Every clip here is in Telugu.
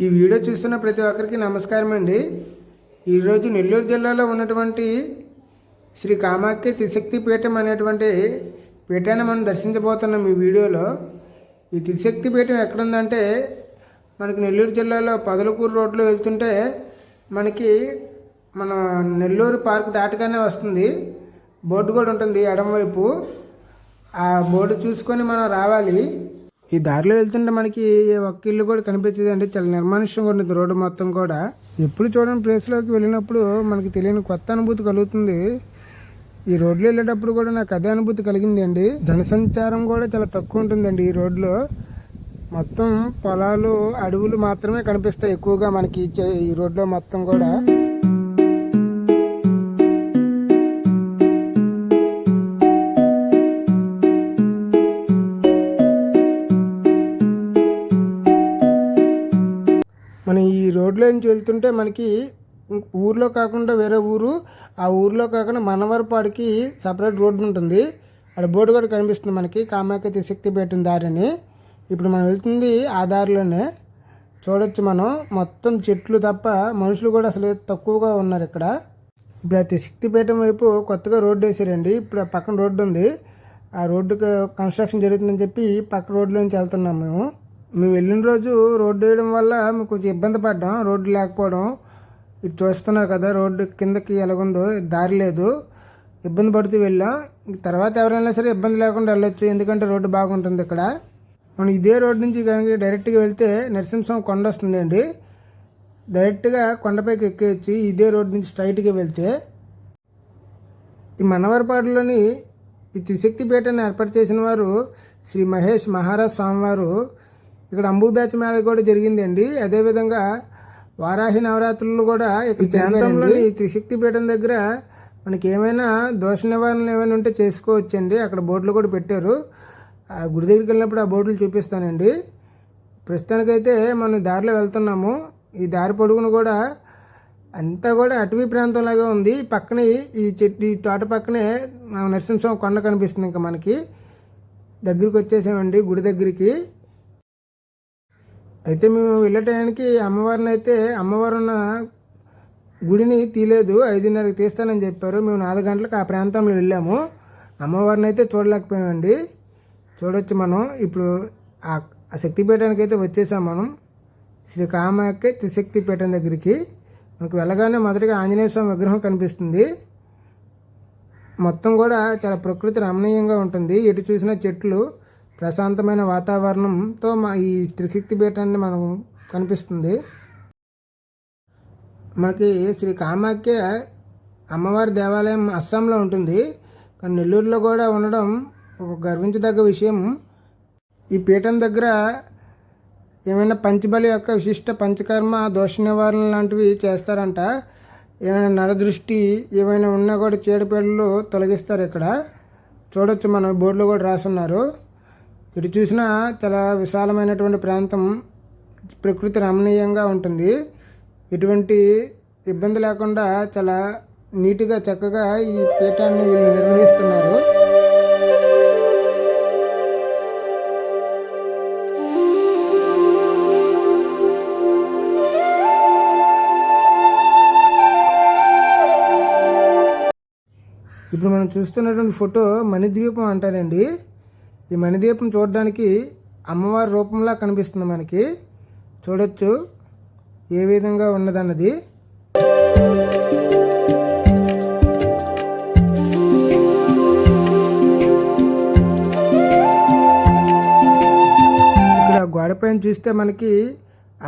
ఈ వీడియో చూస్తున్న ప్రతి ఒక్కరికి నమస్కారం అండి. ఈరోజు నెల్లూరు జిల్లాలో ఉన్నటువంటి శ్రీ కామాఖ్య త్రిశక్తి పీఠం అనేటువంటి పీఠాన్ని మనం దర్శించబోతున్నాం ఈ వీడియోలో. ఈ త్రిశక్తి పీఠం ఎక్కడుందంటే మనకి నెల్లూరు జిల్లాలో పొదలకూరు రోడ్లో వెళ్తుంటే మనకి మన నెల్లూరు పార్క్ దాటగానే వస్తుంది. బోర్డు కూడా ఉంటుంది ఎడమవైపు. ఆ బోర్డు చూసుకొని మనం రావాలి. ఈ దారిలో వెళ్తుంటే మనకి ఒక్క ఇల్లు కూడా కనిపించదు అండి. చాలా నిర్మానుష్యంగా ఉంటుంది రోడ్డు మొత్తం కూడా. ఎప్పుడు చూడని ప్లేస్లోకి వెళ్ళినప్పుడు మనకి తెలియని కొత్త అనుభూతి కలుగుతుంది. ఈ రోడ్లో వెళ్ళేటప్పుడు కూడా నాకు అదే అనుభూతి కలిగింది అండి. జనసంచారం కూడా చాలా తక్కువ ఉంటుందండి ఈ రోడ్లో. మొత్తం పొలాలు, అడవులు మాత్రమే కనిపిస్తాయి ఎక్కువగా మనకి ఈ రోడ్లో మొత్తం కూడా. మనం ఈ రోడ్లో నుంచి వెళ్తుంటే మనకి ఊర్లో కాకుండా వేరే ఊరు, ఆ ఊర్లో కాకుండా మనవరపాడికి సపరేట్ రోడ్డు ఉంటుంది. అక్కడ బోర్డు కూడా కనిపిస్తుంది మనకి, కామాఖ్య త్రిశక్తి పీఠం దారిని. ఇప్పుడు మనం వెళ్తుంది ఆ దారిలోనే. చూడొచ్చు మనం మొత్తం చెట్లు తప్ప మనుషులు కూడా అసలు తక్కువగా ఉన్నారు ఇక్కడ. ఇప్పుడు ఆ త్రిశక్తి పీఠం వైపు కొత్తగా రోడ్డు వేసారండి. ఇప్పుడు ఆ పక్కన రోడ్డు ఉంది. ఆ రోడ్డుకి కన్స్ట్రక్షన్ జరుగుతుందని చెప్పి పక్క రోడ్లో నుంచి వెళ్తున్నాం మేము వెళ్ళిన రోజు రోడ్డు వేయడం వల్ల మేము కొంచెం ఇబ్బంది పడ్డాం, రోడ్డు లేకపోవడం. ఇటు చూస్తున్నారు కదా రోడ్డు కిందకి ఎలాగుందో, దారి లేదు. ఇబ్బంది పడుతూ వెళ్ళాం. తర్వాత ఎవరైనా సరే ఇబ్బంది లేకుండా వెళ్ళొచ్చు, ఎందుకంటే రోడ్డు బాగుంటుంది ఇక్కడ. మనం ఇదే రోడ్డు నుంచి కనుక డైరెక్ట్గా వెళ్తే నరసింహస్వామి కొండ వస్తుంది అండి. డైరెక్ట్గా కొండపైకి ఎక్కేయచ్చు ఇదే రోడ్డు నుంచి స్ట్రైట్గా వెళ్తే. ఈ మనవరపాడులోని ఈ త్రిశక్తి పీఠాన్ని ఏర్పాటు చేసిన వారు శ్రీ మహేష్ మహారాజ్ స్వామివారు. ఇక్కడ అంబు బ్యాచ్ మేళ కూడా జరిగిందండి. అదేవిధంగా వారాహి నవరాత్రులు కూడా ఈ ప్రాంతంలో ఈ త్రిశక్తి పీఠం దగ్గర మనకి ఏమైనా దోష నివారణ ఏమైనా ఉంటే చేసుకోవచ్చండి. అక్కడ బోర్డులు కూడా పెట్టారు. ఆ గుడి దగ్గరికి వెళ్ళినప్పుడు ఆ బోర్డులు చూపిస్తానండి. ప్రస్తుతానికైతే మనం దారిలో వెళ్తున్నాము. ఈ దారి పొడుగును కూడా అంతా కూడా అటవీ ప్రాంతంలాగా ఉంది. పక్కనే ఈ తోట పక్కనే నరసింహస్వామి కొండ కనిపిస్తుంది. ఇంకా మనకి దగ్గరికి వచ్చేసామండి గుడి దగ్గరికి. అయితే మేము వెళ్ళే టైంకి అమ్మవారు ఉన్న గుడిని తీయలేదు, 5:30కి తీస్తానని చెప్పారు. మేము 4 గంటలకు ఆ ప్రాంతంలో వెళ్ళాము. అమ్మవారిని అయితే చూడలేకపోయామండి. చూడొచ్చు మనం ఇప్పుడు ఆ శక్తిపీఠానికి అయితే వచ్చేసాం మనం. శ్రీ కామాఖ్య త్రిశక్తి పీఠం దగ్గరికి మనకు వెళ్ళగానే మొదటిగా ఆంజనేయ స్వామి విగ్రహం కనిపిస్తుంది. మొత్తం కూడా చాలా ప్రకృతి రమణీయంగా ఉంటుంది. ఎటు చూసినా చెట్లు, ప్రశాంతమైన వాతావరణంతో ఈ త్రిశక్తి పీఠాన్ని మనం కనిపిస్తుంది. మనకి శ్రీ కామాఖ్య అమ్మవారి దేవాలయం అస్సాంలో ఉంటుంది, కానీ నెల్లూరులో కూడా ఉండడం ఒక గర్వించదగ్గ విషయం. ఈ పీఠం దగ్గర ఏమైనా పంచబలి యొక్క విశిష్ట పంచకర్మ దోష నివారణ లాంటివి చేస్తారంట. ఏమైనా నరదృష్టి ఏమైనా ఉన్నా కూడా చీడపీడలు తొలగిస్తారు ఇక్కడ. చూడొచ్చు మనం బోర్డులో కూడా రాసున్నారు. ఇటు చూసినా చాలా విశాలమైనటువంటి ప్రాంతం, ప్రకృతి రమణీయంగా ఉంటుంది. ఎటువంటి ఇబ్బంది లేకుండా చాలా నీట్గా చక్కగా ఈ పీఠాన్ని వీళ్ళు నిర్వహిస్తున్నారు. ఇప్పుడు మనం చూస్తున్నటువంటి ఫోటో మణిద్వీపం అంటారండి. ఈ మణిద్వీపం చూడడానికి అమ్మవారి రూపంలా కనిపిస్తుంది మనకి. చూడొచ్చు ఏ విధంగా ఉన్నదన్నది. ఇక్కడ గోడపైన చూస్తే మనకి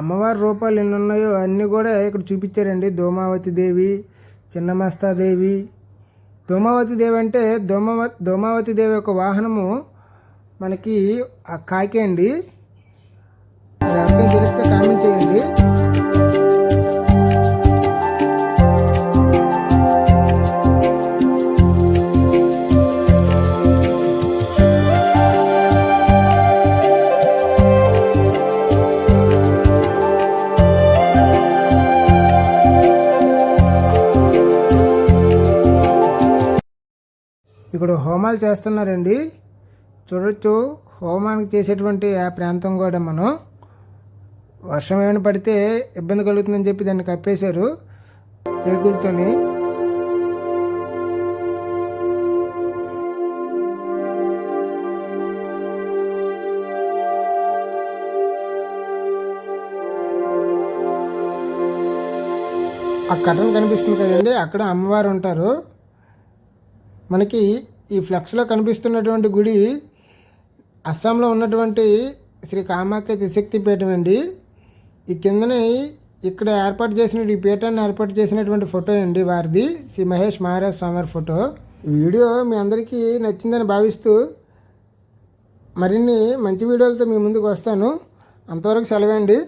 అమ్మవారి రూపాలు ఎన్ని ఉన్నాయో అన్నీ కూడా ఇక్కడ చూపించారండి. ధూమావతి దేవి, చిన్నమస్తాదేవి. ధూమావతి దేవి అంటే ధూమావతి దేవి యొక్క వాహనము మనకి ఆ కాకి అండి. అది ఎవరికైనా తెలిస్తే కామెంట్ చేయండి. ఇక్కడ హోమాలు చేస్తున్నారండి. చూడొచ్చు హోమానికి చేసేటువంటి ఆ ప్రాంతం కూడా మనం వర్షం ఏమైనా పడితే ఇబ్బంది కలుగుతుందని చెప్పి దాన్ని కప్పేశారు రేకులతోని. ఆ కర్టన్ కనిపిస్తుంది కదండి, అక్కడ అమ్మవారు ఉంటారు. మనకి ఈ ఫ్లెక్స్లో కనిపిస్తున్నటువంటి గుడి అస్సాంలో ఉన్నటువంటి శ్రీ కామాఖ్య త్రిశక్తి పీఠం అండి. ఈ కిందనే ఇక్కడ ఏర్పాటు చేసిన ఈ పీఠాన్ని ఏర్పాటు చేసినటువంటి ఫోటో అండి వారిది, శ్రీ మహేష్ మహారాజ్ స్వామి ఫోటో. ఈ వీడియో మీ అందరికీ నచ్చిందని భావిస్తూ మరిన్ని మంచి వీడియోలతో మీ ముందుకు వస్తాను. అంతవరకు సెలవండి.